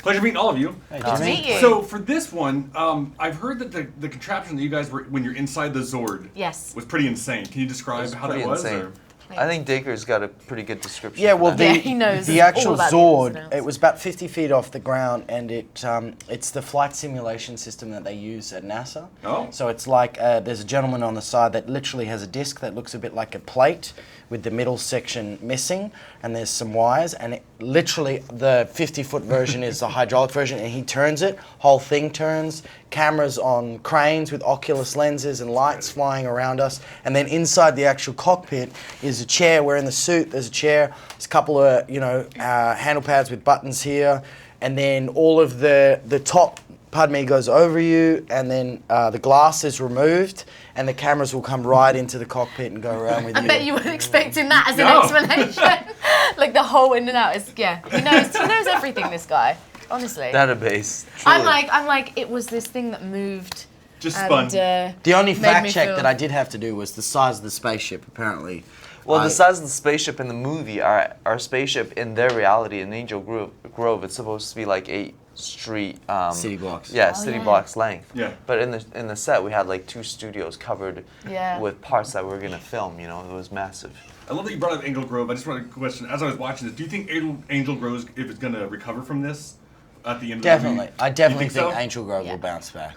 Pleasure meeting all of you. Hey, Nice to meet you. So for this one, I've heard that the contraption that you guys were when you're inside the Zord Yes. was pretty insane. Can you describe how that was? Insane. Or? I think Dacre's got a pretty good description. Yeah, for well, that. he knows the all actual about the ins and Zord, outs. it was about 50 feet off the ground, and it's the flight simulation system that they use at NASA. Oh. So it's like there's a gentleman on the side that literally has a disc that looks a bit like a plate with the middle section missing, and there's some wires, and it, literally the 50-foot version is the hydraulic version, and he turns it, whole thing turns, cameras on cranes with Oculus lenses and lights flying around us, and then inside the actual cockpit is a chair. We're in the suit, there's a chair, there's a couple of, handle pads with buttons here, and then all of the top, pardon me, goes over you, and then the glass is removed, and the cameras will come right into the cockpit and go around with you. I bet you weren't expecting that as an No. explanation. Like the whole in and out is, yeah. He knows everything, this guy. Honestly. Database. I'm Truly. like, it was this thing that moved. Just and, spun. The only made fact me check feel- that I did have to do was the size of the spaceship, apparently. Well, the size of the spaceship in the movie, our spaceship in their reality in Angel Grove, it's supposed to be like 8 street City blocks. Yeah, Oh, city yeah. blocks length. Yeah. But in the set, we had like 2 studios covered Yeah. with parts that we were gonna film. You know, it was massive. I love that you brought up Angel Grove. I just wanted a question. As I was watching this, do you think Angel Grove, if it's going to recover from this at the end of the Definitely. movie? I definitely You think think so? Angel Grove Yeah. will bounce back.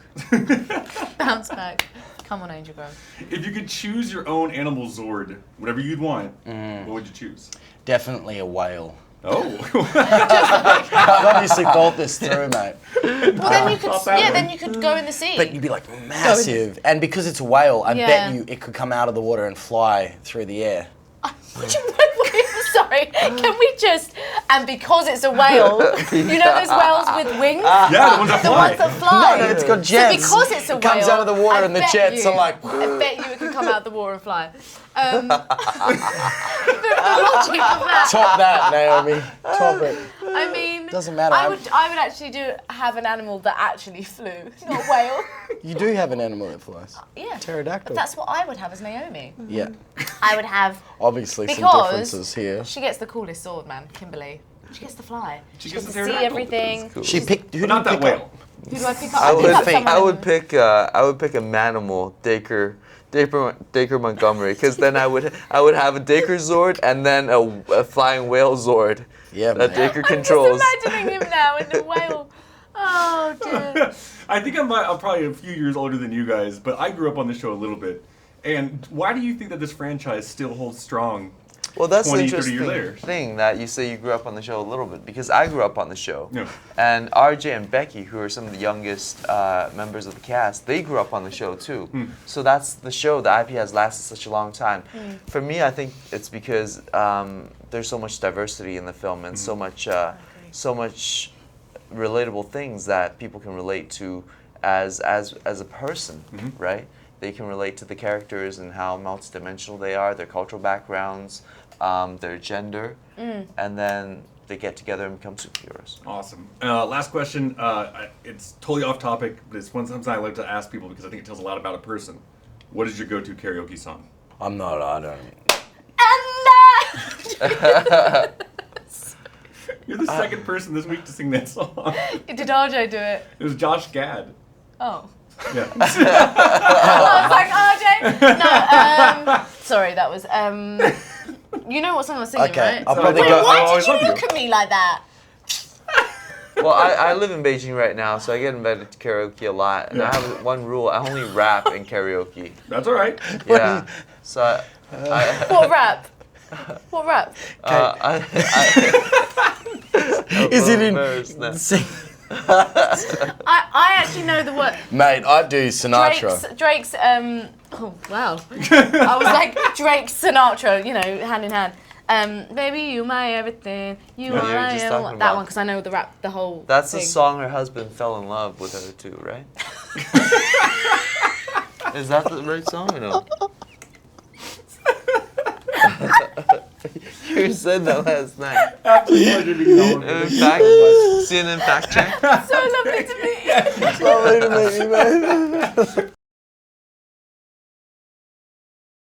Bounce back. Come on, Angel Grove. If you could choose your own animal Zord, whatever you'd want, what would you choose? Definitely a whale. Oh. I've obviously thought this through, mate. Well, then you could, Top that one. then you could go in the sea. But you'd be like massive. And because it's a whale, I Yeah. bet you it could come out of the water and fly through the air. Sorry, can we just? And because it's a whale, you know those whales with wings? Yeah, the ones that The fly. ones that fly. No, it's got jets. So because it's a It comes whale, out of the water I and the bet jets you- are like. I bet you it can come out of the water and fly. The logic of that. Top that, Naomi. Top it. I mean, Doesn't matter. I would actually have an animal that actually flew, not a whale. You do have an animal that flies. Yeah. Pterodactyl. That's what I would have as Naomi. Yeah. I would have. Obviously some Because differences here. she gets the coolest sword, man, Kimberly. She gets to fly. She She gets gets the to see pterodactyl. everything. Cool. She picked. Who But not did you that pick up? whale. Who do I pick up? I pick up would someone. I would pick a manimal, Dacre Montgomery, because then I would have a Dacre Zord and then a flying whale Zord Yeah, that man. Dacre I'm controls. just imagining him now in the whale. Oh dear. I think I'm probably a few years older than you guys, but I grew up on this show a little bit. And why do you think that this franchise still holds strong? Well, that's the 20, 30 years interesting later. thing that you say you grew up on the show a little bit, because I grew up on the show. Yeah. And RJ and Becky, who are some of the youngest members of the cast, they grew up on the show too. So that's the show, the IP has lasted such a long time. For me, I think it's because there's so much diversity in the film and so much relatable things that people can relate to as a person, right? They can relate to the characters and how multidimensional they are, their cultural backgrounds, their gender, and then they get together and become superheroes. Awesome. Last question. It's totally off topic, but it's one something I like to ask people because I think it tells a lot about a person. What is your go-to karaoke song? I don't. You're the second person this week to sing that song. Did RJ do it? It was Josh Gad. Oh. Yeah. I was like, RJ. No. Sorry, that was. You know what song I was singing, Okay, right? I'll probably Wait, go. why always did you love you. look at me like that? Well, I live in Beijing right now, so I get invited to karaoke a lot, and I have one rule: I only rap in karaoke. That's all right. Yeah. So What rap? What rap? Is it embarrassed now. in? Sing. I actually know the word. Mate, I do Sinatra. Drake's oh wow. I was like Drake's Sinatra, you know, hand in hand. Baby, you my everything. You Yeah, are you were I just am. talking That about- one because I know the rap, the whole. That's the thing. song her husband fell in love with her to, right? Is that the right song or no? You said that last night. Absolute pleasure to be on. In fact, CNN fact check. So lovely to meet you. Lovely to meet you, mate.